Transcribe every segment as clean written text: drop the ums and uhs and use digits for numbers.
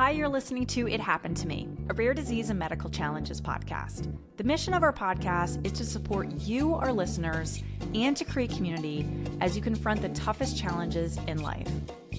Hi, you're listening to It Happened to Me, a rare disease and medical challenges podcast. The mission of our podcast is to support you, our listeners, and to create community as you confront the toughest challenges in life.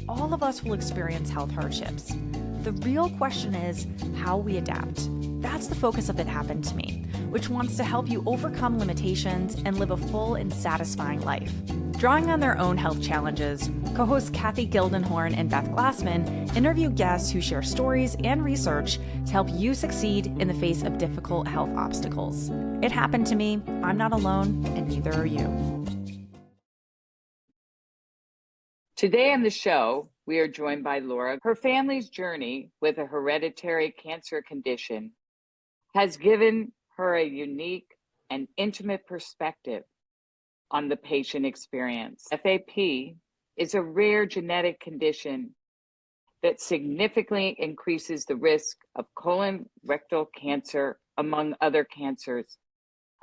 All of us will experience health hardships. The real question is how we adapt. That's the focus of It Happened to Me, which wants to help you overcome limitations and live a full and satisfying life. Drawing on their own health challenges, co-hosts Cathy Gildenhorn and Beth Glassman interview guests who share stories and research to help you succeed in the face of difficult health obstacles. It happened to me. I'm not alone, and neither are you. Today on the show, we are joined by Laura. Her family's journey with a hereditary cancer condition has given her a unique and intimate perspective on the patient experience. FAP is a rare genetic condition that significantly increases the risk of colorectal cancer, among other cancers.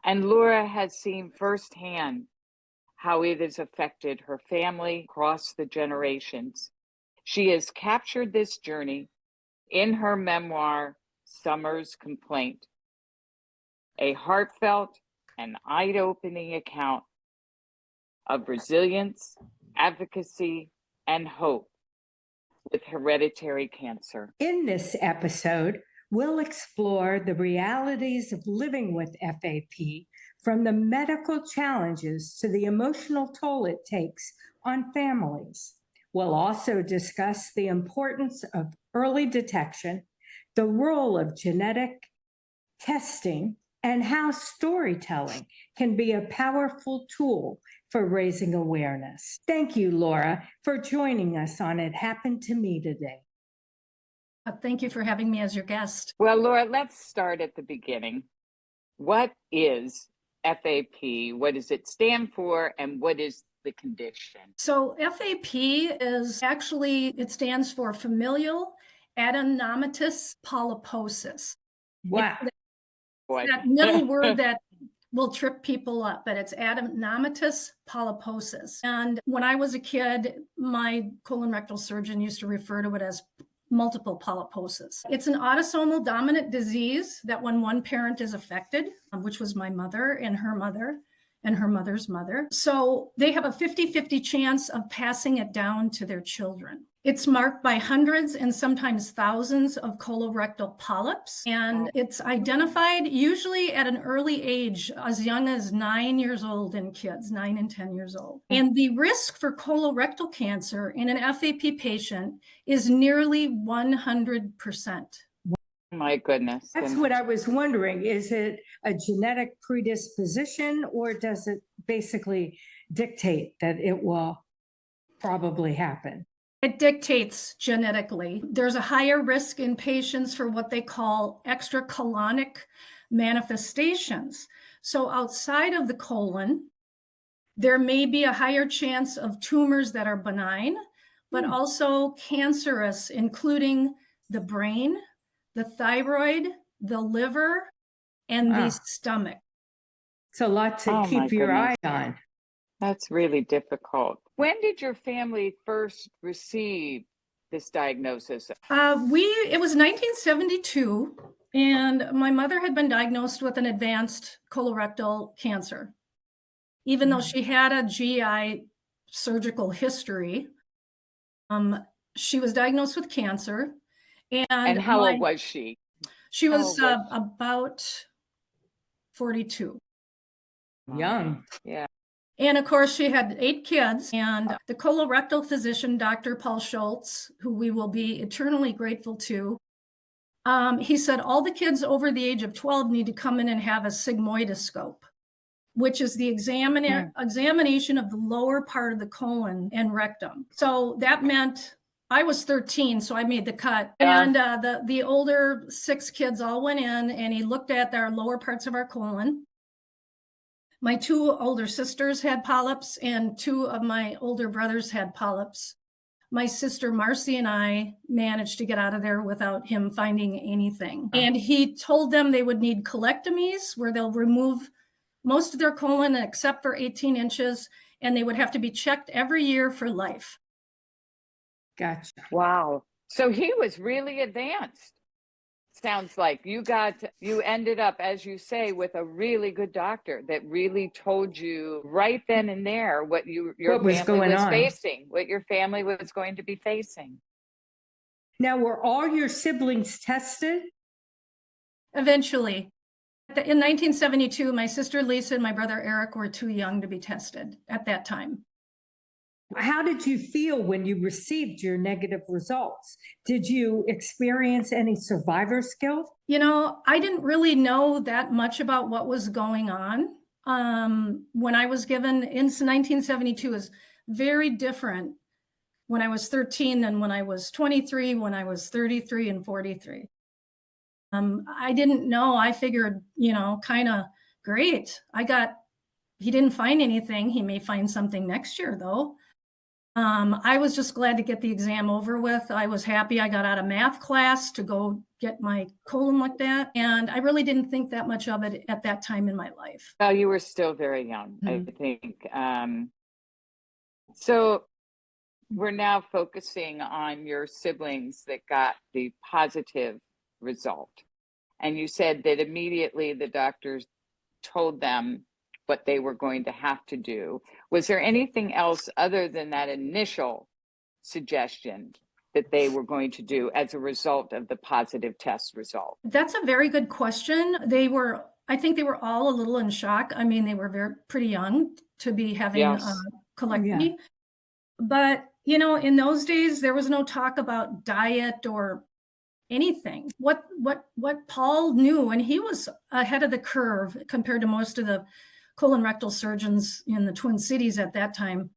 And Laura has seen firsthand how it has affected her family across the generations. She has captured this journey in her memoir, Summer's Complaint, a heartfelt and eye-opening account of resilience, advocacy, and hope with hereditary cancer. In this episode, we'll explore the realities of living with FAP, from the medical challenges to the emotional toll it takes on families. We'll also discuss the importance of early detection, the role of genetic testing, and how storytelling can be a powerful tool for raising awareness. Thank you, Laura, for joining us on It Happened to Me today. Thank you for having me as your guest. Well, Laura, let's start at the beginning. What is FAP? What does it stand for, and what is the condition? So FAP is actually, it stands for Familial Adenomatous Polyposis. Wow. That middle word that will trip people up, but it's adenomatous polyposis. And when I was a kid, my colorectal surgeon used to refer to it as multiple polyposis. It's an autosomal dominant disease that when one parent is affected, which was my mother and her mother's mother, so they have a 50-50 chance of passing it down to their children. It's marked by hundreds and sometimes thousands of colorectal polyps, and it's identified usually at an early age, as young as 9 years old in kids, 9 and 10 years old. And the risk for colorectal cancer in an FAP patient is nearly 100%. My goodness. That's what I was wondering. Is it a genetic predisposition, or does it basically dictate that it will probably happen? It dictates genetically. There's a higher risk in patients for what they call extracolonic manifestations. So outside of the colon, there may be a higher chance of tumors that are benign, but also cancerous, including the brain, the thyroid, the liver, and the stomach. It's a lot to keep your eye on. That's really difficult. When did your family first receive this diagnosis? It was 1972, and my mother had been diagnosed with an advanced colorectal cancer. Even though she had a GI surgical history, she was diagnosed with cancer. And how old was she? She was about 42. Young. Yeah. And of course, she had 8 kids, and the colorectal physician, Dr. Paul Schultz, who we will be eternally grateful to, he said all the kids over the age of 12 need to come in and have a sigmoidoscope, which is the examination of the lower part of the colon and rectum. So that meant I was 13, so I made the cut. And the older 6 kids all went in, and he looked at our lower parts of our colon. My 2 older sisters had polyps, and 2 of my older brothers had polyps. My sister Marcy and I managed to get out of there without him finding anything. And he told them they would need colectomies, where they'll remove most of their colon except for 18 inches, and they would have to be checked every year for life. Gotcha. Wow. So he was really advanced. Sounds like you ended up, as you say, with a really good doctor that really told you right then and there what your family was facing, what your family was going to be facing. Now, were all your siblings tested? Eventually. In 1972, my sister Lisa and my brother Eric were too young to be tested at that time. How did you feel when you received your negative results? Did you experience any survivor's guilt? You know, I didn't really know that much about what was going on. When I was given in 1972 is very different when I was 13 than when I was 23, when I was 33 and 43. I didn't know. I figured, kind of great. He didn't find anything. He may find something next year though. I was just glad to get the exam over with. I was happy I got out of math class to go get my colon looked at. And I really didn't think that much of it at that time in my life. Well, you were still very young, I think. So we're now focusing on your siblings that got the positive result. And you said that immediately the doctors told them what they were going to have to do. Was there anything else other than that initial suggestion that they were going to do as a result of the positive test result? That's a very good question. I think they were all a little in shock. I mean, they were pretty young to be having colectomy. Yeah. But, in those days, there was no talk about diet or anything. What Paul knew, and he was ahead of the curve compared to most of the colon rectal surgeons in the Twin Cities at that time.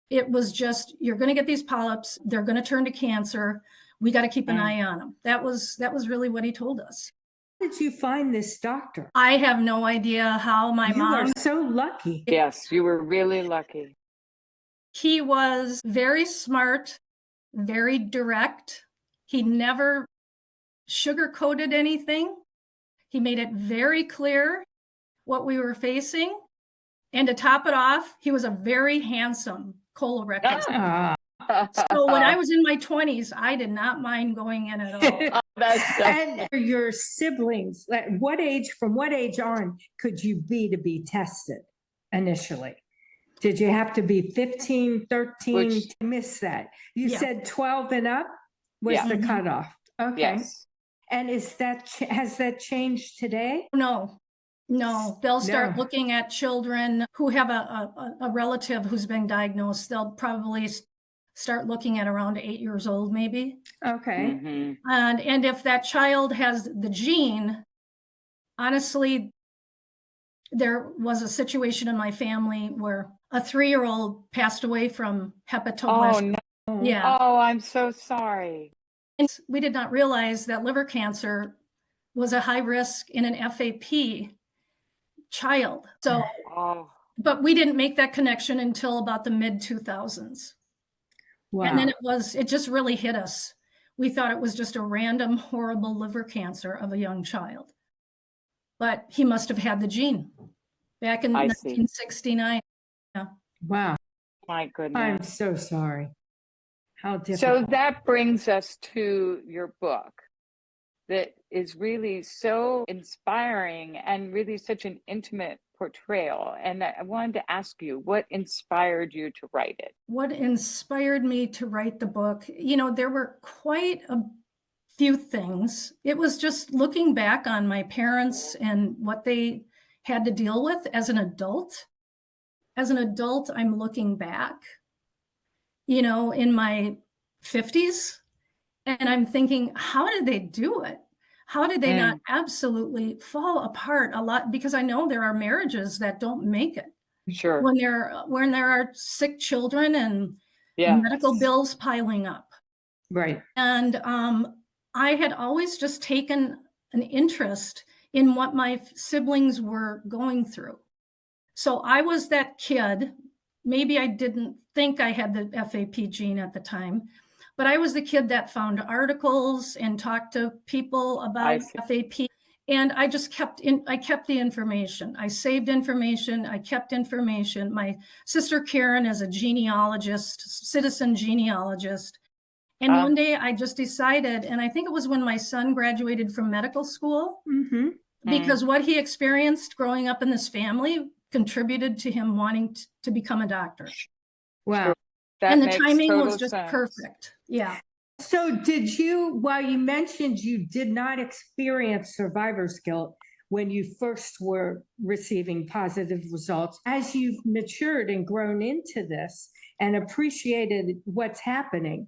It was just, you're going to get these polyps. They're going to turn to cancer. We got to keep an eye on them. That was really what he told us. How did you find this doctor? I have no idea how my mom. You are so lucky. Yes, you were really lucky. He was very smart, very direct. He never sugar-coated anything. He made it very clear what we were facing. And to top it off, he was a very handsome colorectal surgeon. So when I was in my 20s, I did not mind going in at all. And your siblings, from what age on could you be to be tested initially? Did you have to be 15, 13 to miss that? You said 12 and up was the cutoff. Okay. Yes. And has that changed today? No. They'll start looking at children who have a relative who's been diagnosed. They'll probably start looking at around 8 years old, maybe. Okay. Mm-hmm. And if that child has the gene, honestly, there was a situation in my family where a 3-year-old passed away from hepatoblastic. Oh, no. Yeah. Oh, I'm so sorry. And we did not realize that liver cancer was a high risk in an FAP child. So, but we didn't make that connection until about the mid 2000s. Wow. And then it just really hit us. We thought it was just a random, horrible liver cancer of a young child. But he must have had the gene back in 1969. Yeah. Wow. My goodness. I'm so sorry. How difficult. So that brings us to your book that is really so inspiring and really such an intimate portrayal. And I wanted to ask you, what inspired you to write it? What inspired me to write the book? There were quite a few things. It was just looking back on my parents and what they had to deal with as an adult. As an adult, I'm looking back, in my 50s, and I'm thinking, how did they do it? How did they not absolutely fall apart a lot? Because I know there are marriages that don't make it. Sure. When there are sick children and medical bills piling up. Right. And I had always just taken an interest in what my siblings were going through. So I was that kid. Maybe I didn't think I had the FAP gene at the time, but I was the kid that found articles and talked to people about FAP. And I just kept the information. I saved information. I kept information. My sister Karen is a genealogist, citizen genealogist. And one day I just decided, and I think it was when my son graduated from medical school, because what he experienced growing up in this family contributed to him wanting to become a doctor. Wow. Sure. That And the makes timing total was just sense. perfect. Yeah. So did you, while you mentioned you did not experience survivor's guilt when you first were receiving positive results, as you've matured and grown into this and appreciated what's happening,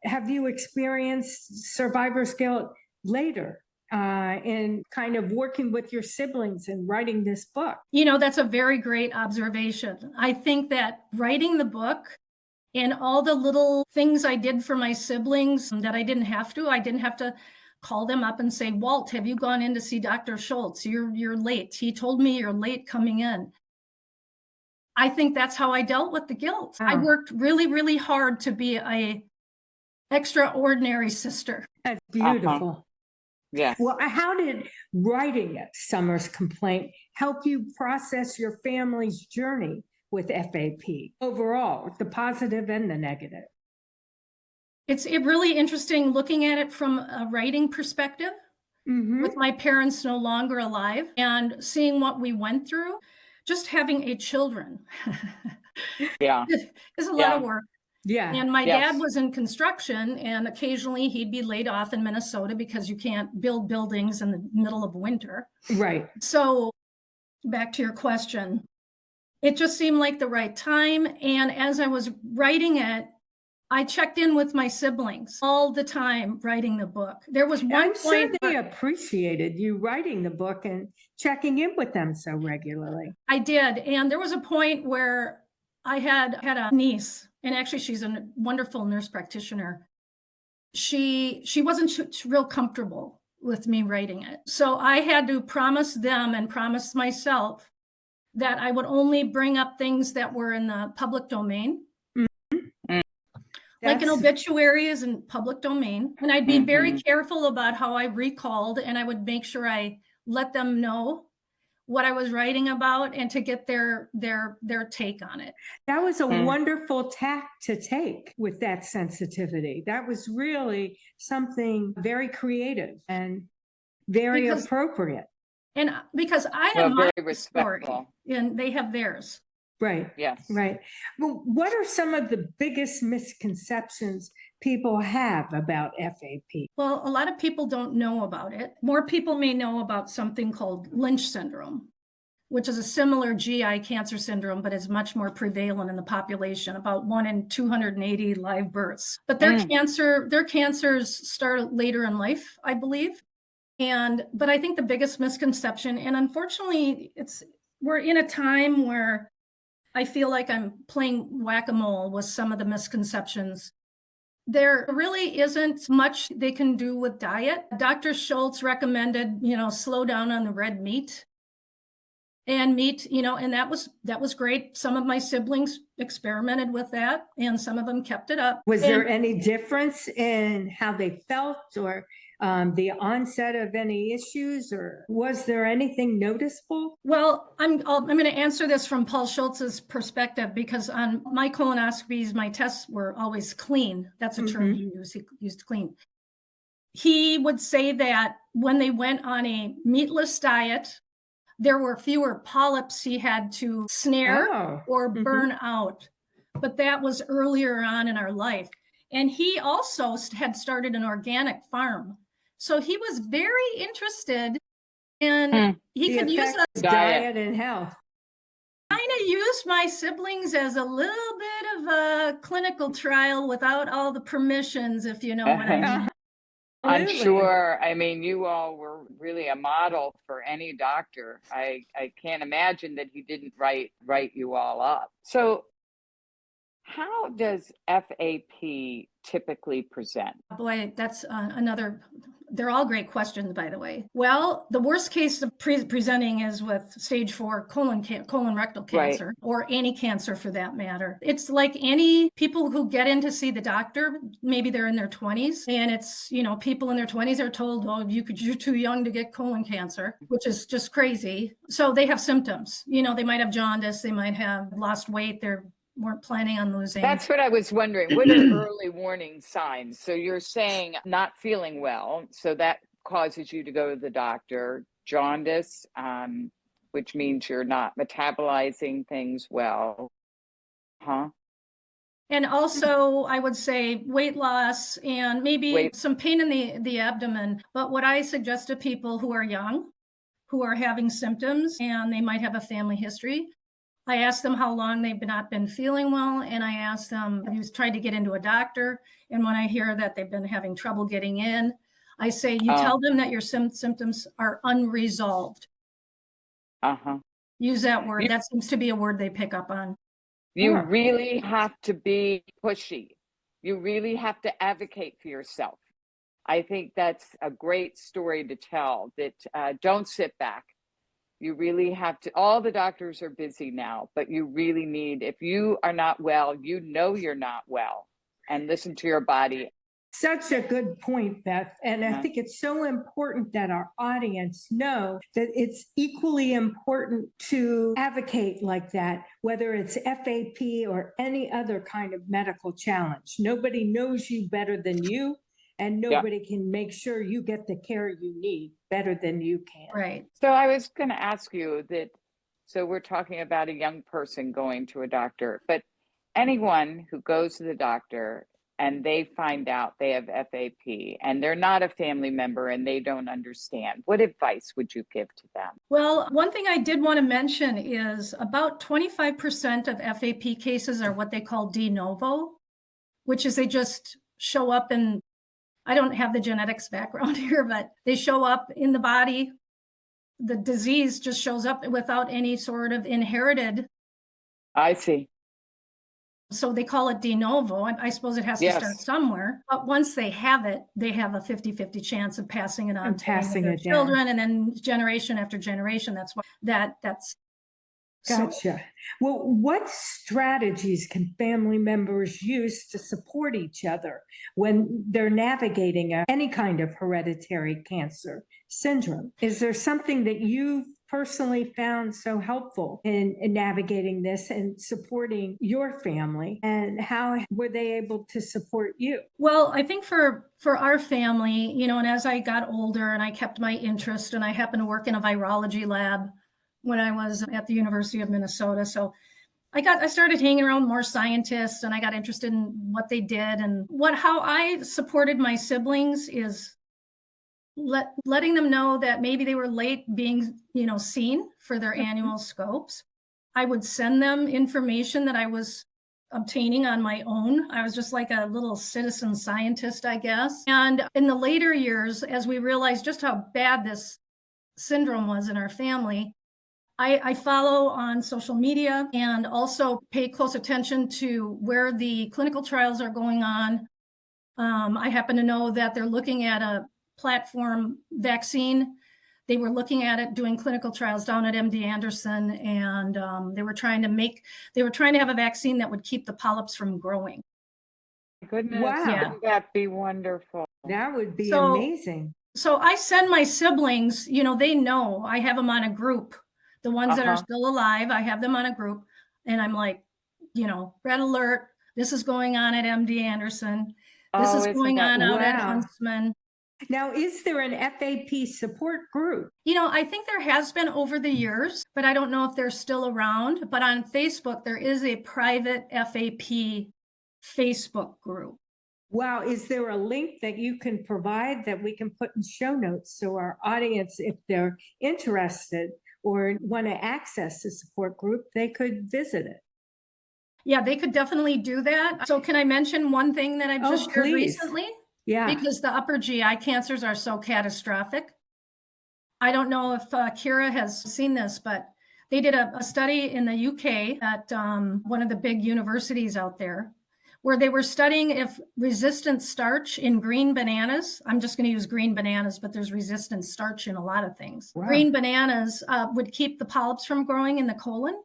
have you experienced survivor's guilt later in kind of working with your siblings and writing this book? You know, that's a very great observation. I think that writing the book and all the little things I did for my siblings that I didn't have to call them up and say, Walt, have you gone in to see Dr. Schultz? You're late. He told me you're late coming in. I think that's how I dealt with the guilt. I worked really, really hard to be a extraordinary sister. That's beautiful. Yeah. Well, how did writing Summer's Complaint help you process your family's journey with FAP overall, the positive and the negative? It's really interesting looking at it from a writing perspective, with my parents no longer alive and seeing what we went through. Just having children is a lot of work. Yeah. And my dad was in construction, and occasionally he'd be laid off in Minnesota because you can't build buildings in the middle of winter. Right. So back to your question, it just seemed like the right time. And as I was writing it, I checked in with my siblings all the time writing the book. There was one point sure they appreciated you writing the book and checking in with them so regularly. I did. And there was a point where I had a niece, and actually she's a wonderful nurse practitioner. She wasn't real comfortable with me writing it. So I had to promise them and promise myself that I would only bring up things that were in the public domain. Like an obituary is in public domain. And I'd be very careful about how I recalled, and I would make sure I let them know what I was writing about and to get their take on it. That was a wonderful tack to take with that sensitivity. That was really something very creative and very appropriate. And because I have my story respectful. And they have theirs. Right. Yes. Right. Well, what are some of the biggest misconceptions people have about FAP? Well, a lot of people don't know about it. More people may know about something called Lynch syndrome, which is a similar GI cancer syndrome, but is much more prevalent in the population, about 1 in 280 live births. But their cancers start later in life, I believe. But I think the biggest misconception, and unfortunately, we're in a time where I feel like I'm playing whack-a-mole with some of the misconceptions. There really isn't much they can do with diet. Dr. Schultz recommended, slow down on the red meat. And meat, and that was great. Some of my siblings experimented with that, and some of them kept it up. Was there any difference in how they felt or the onset of any issues, or was there anything noticeable? Well, I'm going to answer this from Paul Schultz's perspective, because on my colonoscopies, my tests were always clean. That's a term he used clean. He would say that when they went on a meatless diet, there were fewer polyps he had to snare or burn out. But that was earlier on in our life. And he also had started an organic farm. So he was very interested, and he could use a diet and health. Kind of used my siblings as a little bit of a clinical trial without all the permissions, if you know what I mean. I'm sure. I mean, you all were really a model for any doctor. I can't imagine that he didn't write you all up. So how does FAP typically present? Boy, that's they're all great questions, by the way. Well, the worst case of presenting is with stage 4 colon rectal cancer, or any cancer for that matter. It's like any people who get in to see the doctor, maybe they're in their 20s, and it's, people in their 20s are told, oh, you're too young to get colon cancer, which is just crazy. So they have symptoms. They might have jaundice, they might have lost weight, they're weren't planning on losing. That's what I was wondering. What are early warning signs? So you're saying not feeling well, so that causes you to go to the doctor. Jaundice, which means you're not metabolizing things well. Huh? And also, I would say weight loss and maybe some pain in the abdomen. But what I suggest to people who are young, who are having symptoms, and they might have a family history, I ask them how long they've not been feeling well. And I ask them, have you tried to get into a doctor? And when I hear that they've been having trouble getting in, I say, you tell them that your symptoms are unresolved. Use that word. That seems to be a word they pick up on. You really have to be pushy. You really have to advocate for yourself. I think that's a great story to tell, that don't sit back. You really have to, all the doctors are busy now, but you really need, if you are not well, you know you're not well, and listen to your body. Such a good point, Beth. And I think it's so important that our audience know that it's equally important to advocate like that, whether it's FAP or any other kind of medical challenge. Nobody knows you better than you, and nobody can make sure you get the care you need better than you can. Right. So I was going to ask you that, so we're talking about a young person going to a doctor, but anyone who goes to the doctor and they find out they have FAP and they're not a family member and they don't understand, what advice would you give to them? Well, one thing I did want to mention is about 25% of FAP cases are what they call de novo, which is they just show up, and I don't have the genetics background here, but they show up in the body. The disease just shows up without any sort of inherited. I see. So they call it de novo. I suppose it has to start somewhere. But once they have it, they have a 50-50 chance of passing it on to their children, and then generation after generation. That's why that's. Gotcha. Well, what strategies can family members use to support each other when they're navigating any kind of hereditary cancer syndrome? Is there something that you've personally found so helpful in navigating this and supporting your family, and how were they able to support you? Well, I think for our family, you know, and as I got older and I kept my interest, and I happened to work in a virology lab when I was at the University of Minnesota. So I started hanging around more scientists, and I got interested in what they did, and how I supported my siblings is letting them know that maybe they were late being, seen for their annual scopes. I would send them information that I was obtaining on my own. I was just like a little citizen scientist, I guess. And in the later years, as we realized just how bad this syndrome was in our family, I follow on social media and also pay close attention to where the clinical trials are going on. I happen to know that they're looking at a platform vaccine. They were looking at it, doing clinical trials down at MD Anderson, and they were trying to have a vaccine that would keep the polyps from growing. Goodness, wow. Wouldn't that be wonderful? That would be amazing. So I send my siblings, they know I have them on a group. The ones that are still alive, I have them on a group, and I'm like, red alert, this is going on at MD Anderson. This is going on out at Huntsman. Now, is there an FAP support group? I think there has been over the years, but I don't know if they're still around. But on Facebook, there is a private FAP Facebook group. Wow. Is there a link that you can provide that we can put in show notes so our audience, if they're interested or want to access the support group, they could visit it? Yeah, they could definitely do that. So can I mention one thing that I've just shared recently? Yeah. Because the upper GI cancers are so catastrophic. I don't know if Kira has seen this, but they did a study in the UK at one of the big universities out there, where they were studying if resistant starch in green bananas, I'm just going to use green bananas, but there's resistant starch in a lot of things. Wow. Green bananas would keep the polyps from growing in the colon.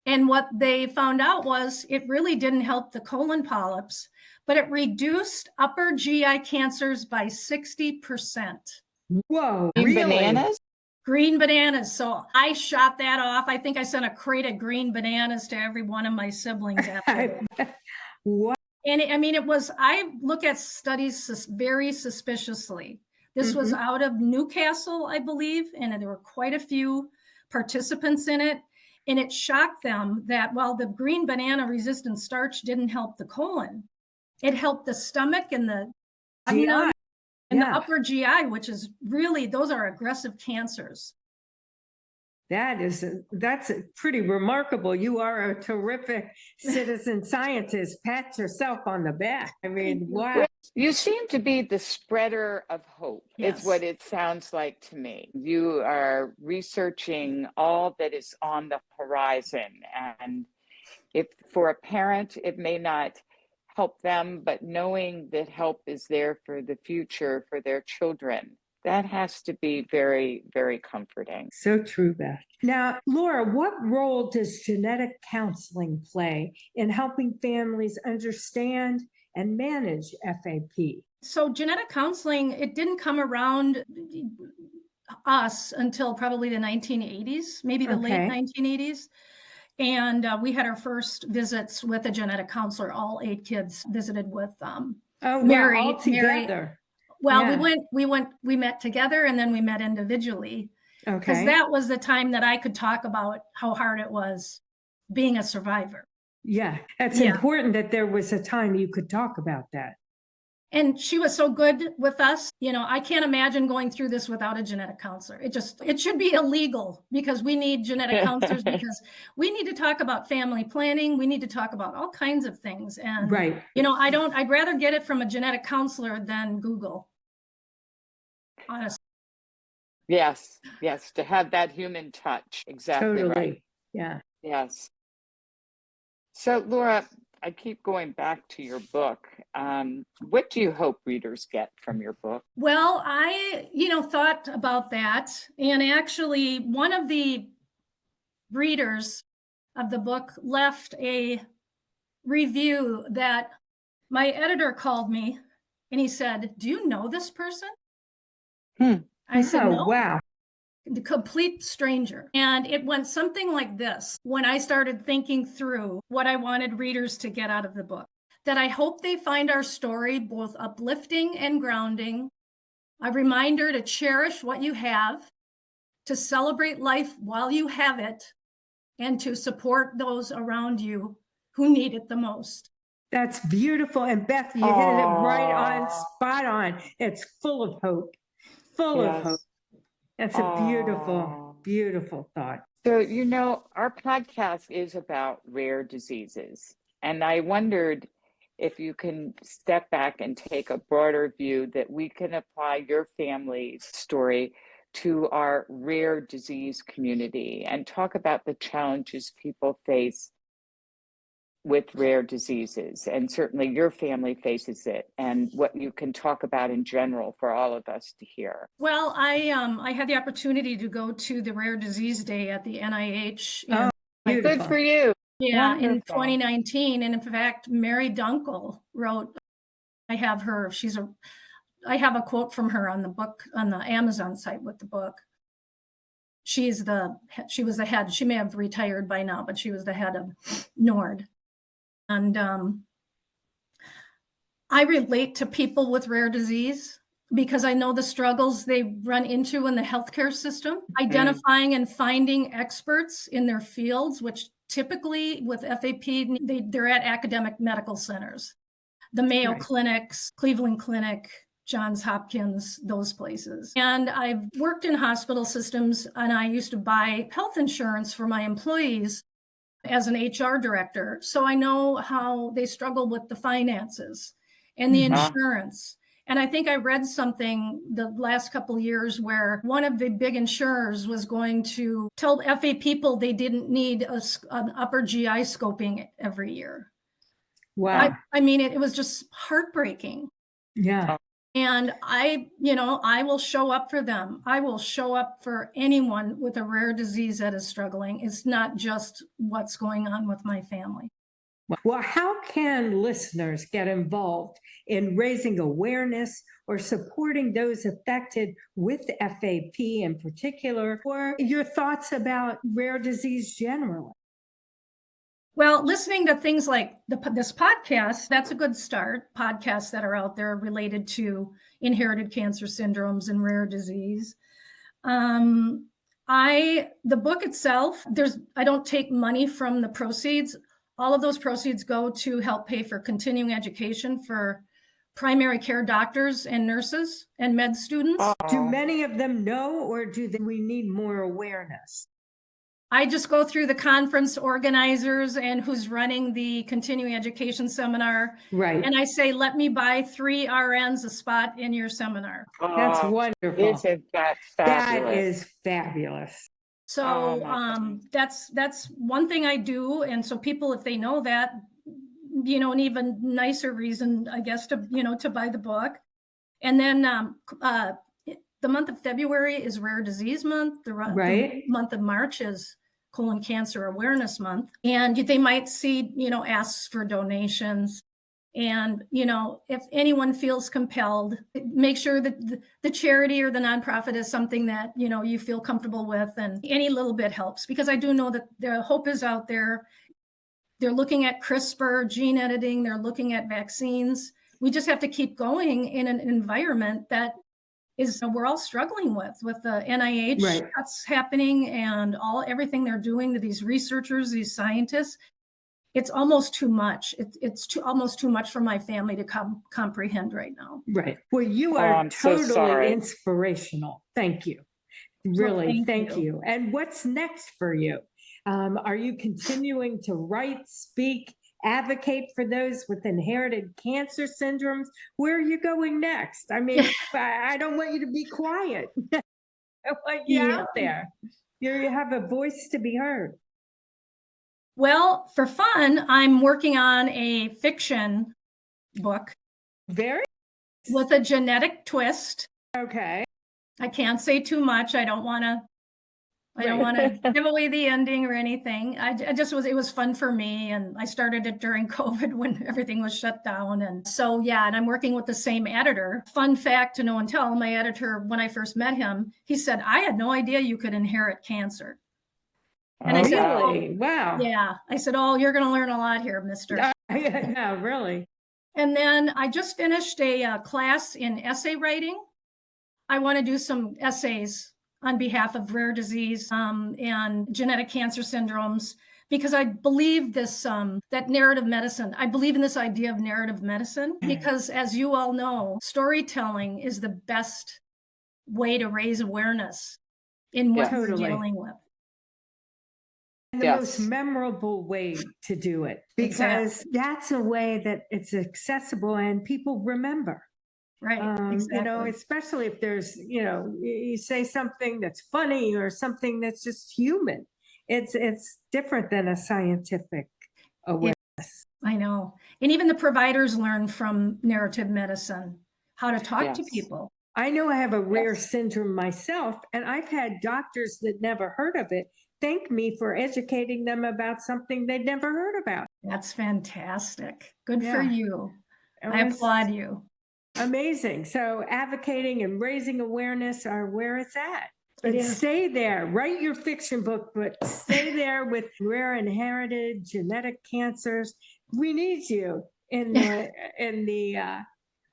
And what they found out was it really didn't help the colon polyps, but it reduced upper GI cancers by 60%. Whoa, Green really? bananas? green bananas. So I shot that off. I think I sent a crate of green bananas to every one of my siblings after that. Wow. And I look at studies very suspiciously. This was out of Newcastle, I believe, and there were quite a few participants in it. And it shocked them that while the green banana resistant starch didn't help the colon, it helped the stomach and the GI. and the upper GI, which is really, those are aggressive cancers. That's pretty remarkable. You are a terrific citizen scientist. Pat yourself on the back. I mean, wow. You seem to be the spreader of hope. Yes. It's what it sounds like to me. You are researching all that is on the horizon. And if for a parent, it may not help them, but knowing that help is there for the future for their children, that has to be very, very comforting. So true, Beth. Now, Laura, what role does genetic counseling play in helping families understand and manage FAP? So genetic counseling, it didn't come around us until probably the 1980s, maybe the late 1980s. And we had our first visits with a genetic counselor. All 8 kids visited with Mary. All together. Well, we met together and then we met individually. Because that was the time that I could talk about how hard it was being a survivor. Yeah, it's important that there was a time you could talk about that. And she was so good with us. You know, I can't imagine going through this without a genetic counselor. It should be illegal because we need genetic counselors because we need to talk about family planning. We need to talk about all kinds of things. And, you know, I'd rather get it from a genetic counselor than Google. Honestly. Yes, to have that human touch. Exactly right. Yeah. Yes. So, Laura, I keep going back to your book. What do you hope readers get from your book? Well, I, thought about that. And actually, one of the readers of the book left a review that my editor called me and he said, "Do you know this person?" I said, "No." Wow. The complete stranger. And it went something like this when I started thinking through what I wanted readers to get out of the book. That I hope they find our story both uplifting and grounding, a reminder to cherish what you have, to celebrate life while you have it, and to support those around you who need it the most. That's beautiful. And Beth, you hit it right on, spot on. It's full of hope, of hope. That's a beautiful, beautiful thought. So, our podcast is about rare diseases. And I wondered if you can step back and take a broader view that we can apply your family's story to our rare disease community and talk about the challenges people face with rare diseases. And certainly your family faces it, and what you can talk about in general for all of us to hear. Well, I had the opportunity to go to the Rare Disease Day at the NIH. Good for you. Yeah, Wonderful. in 2019. And in fact, Mary Dunkel wrote, I have a quote from her on the book, on the Amazon site with the book. She was the head, she may have retired by now, but she was the head of NORD. And I relate to people with rare disease because I know the struggles they run into in the healthcare system, identifying and finding experts in their fields, which typically with FAP, they're at academic medical centers, the Mayo Clinics, Cleveland Clinic, Johns Hopkins, those places. And I've worked in hospital systems, and I used to buy health insurance for my employees as an HR director. So I know how they struggle with the finances and the insurance. And I think I read something the last couple of years where one of the big insurers was going to tell FA people they didn't need an upper GI scoping every year. Wow. I mean, it was just heartbreaking. Yeah. And I will show up for them. I will show up for anyone with a rare disease that is struggling. It's not just what's going on with my family. Well, how can listeners get involved in raising awareness or supporting those affected with FAP in particular, or your thoughts about rare disease generally? Well, listening to things like this podcast, that's a good start. Podcasts that are out there related to inherited cancer syndromes and rare disease. The book itself, I don't take money from the proceeds. All of those proceeds go to help pay for continuing education for primary care doctors and nurses and med students. Do many of them know, or we need more awareness? I just go through the conference organizers and who's running the continuing education seminar. Right. And I say, let me buy 3 RNs a spot in your seminar. That's wonderful. Isn't that fabulous? That is fabulous. So that's one thing I do. And so people, if they know that, an even nicer reason, I guess, to buy the book. And then the month of February is Rare Disease Month. The month of March is Colon Cancer Awareness Month. And they might see, asks for donations. And, if anyone feels compelled, make sure that the charity or the nonprofit is something that, you feel comfortable with, and any little bit helps, because I do know that the hope is out there. They're looking at CRISPR, gene editing, they're looking at vaccines. We just have to keep going in an environment that we're all struggling with the NIH cuts happening and everything they're doing to these researchers, these scientists. It's almost too much. It's almost too much for my family to comprehend right now. Right. Well, you are totally so inspirational. Thank you. Really, thank you. And what's next for you? Are you continuing to write, speak, advocate for those with inherited cancer syndromes? Where are you going next? I mean, I don't want you to be quiet. I want you out there. You have a voice to be heard. Well, for fun, I'm working on a fiction book. With a genetic twist. Okay. I can't say too much. I don't want to give away the ending or anything. It was fun for me. And I started it during COVID when everything was shut down. And so, and I'm working with the same editor. Fun fact to know and tell, my editor, when I first met him, he said, I had no idea you could inherit cancer. And I said, wow. Yeah. I said, you're going to learn a lot here, mister. Yeah, really. And then I just finished a class in essay writing. I want to do some essays on behalf of rare disease and genetic cancer syndromes, because I believe that narrative medicine, I believe in this idea of narrative medicine, because as you all know, storytelling is the best way to raise awareness in what we're dealing with. And the most memorable way to do it, because that's a way that it's accessible and people remember. Right. Exactly. Especially if there's, you say something that's funny or something that's just human. It's different than a scientific awareness. I know. And even the providers learn from narrative medicine how to talk to people. I know I have a rare syndrome myself, and I've had doctors that never heard of it thank me for educating them about something they'd never heard about. That's fantastic. Good for you. I applaud you. Amazing. So advocating and raising awareness are where it's at. But stay there. Write your fiction book, but stay there with rare inherited genetic cancers. We need you in the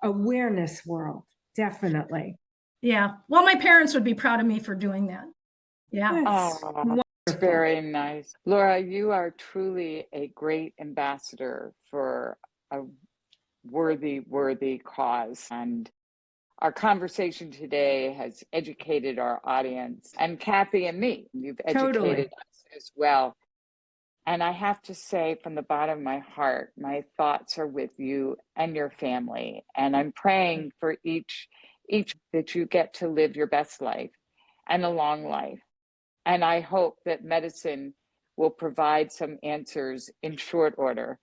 awareness world. Definitely. Yeah. Well, my parents would be proud of me for doing that. Yeah. That's very nice. Laura, you are truly a great ambassador for a worthy cause. And our conversation today has educated our audience, and Cathy and me. You've educated us as well. And I have to say, from the bottom of my heart, my thoughts are with you and your family. And I'm praying for each that you get to live your best life and a long life. And I hope that medicine will provide some answers in short order.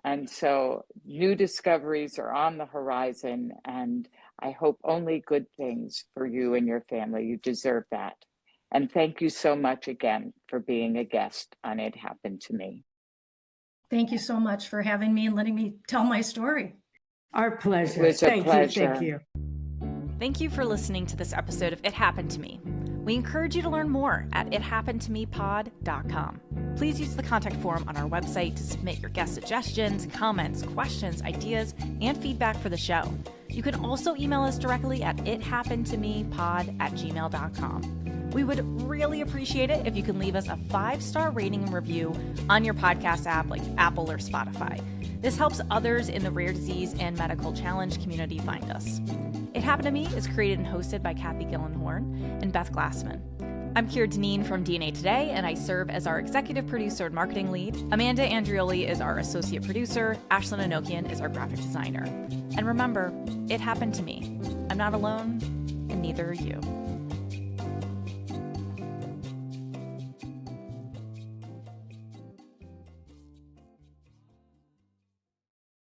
And so new discoveries are on the horizon, and I hope only good things for you and your family. You deserve that. And thank you so much again for being a guest on It Happened to Me. Thank you so much for having me and letting me tell my story. Our pleasure. It was a pleasure. Thank you. Thank you for listening to this episode of It Happened to Me. We encourage you to learn more at ithappenedtomepod.com. Please use the contact form on our website to submit your guest suggestions, comments, questions, ideas, and feedback for the show. You can also email us directly at ithappenedtomepod@gmail.com. We would really appreciate it if you can leave us a 5-star rating and review on your podcast app like Apple or Spotify. This helps others in the rare disease and medical challenge community find us. It Happened to Me is created and hosted by Cathy Gildenhorn and Beth Glassman. I'm Kiera Deneen from DNA Today, and I serve as our executive producer and marketing lead. Amanda Andrioli is our associate producer. Ashlyn Anokian is our graphic designer. And remember, it happened to me. I'm not alone, and neither are you.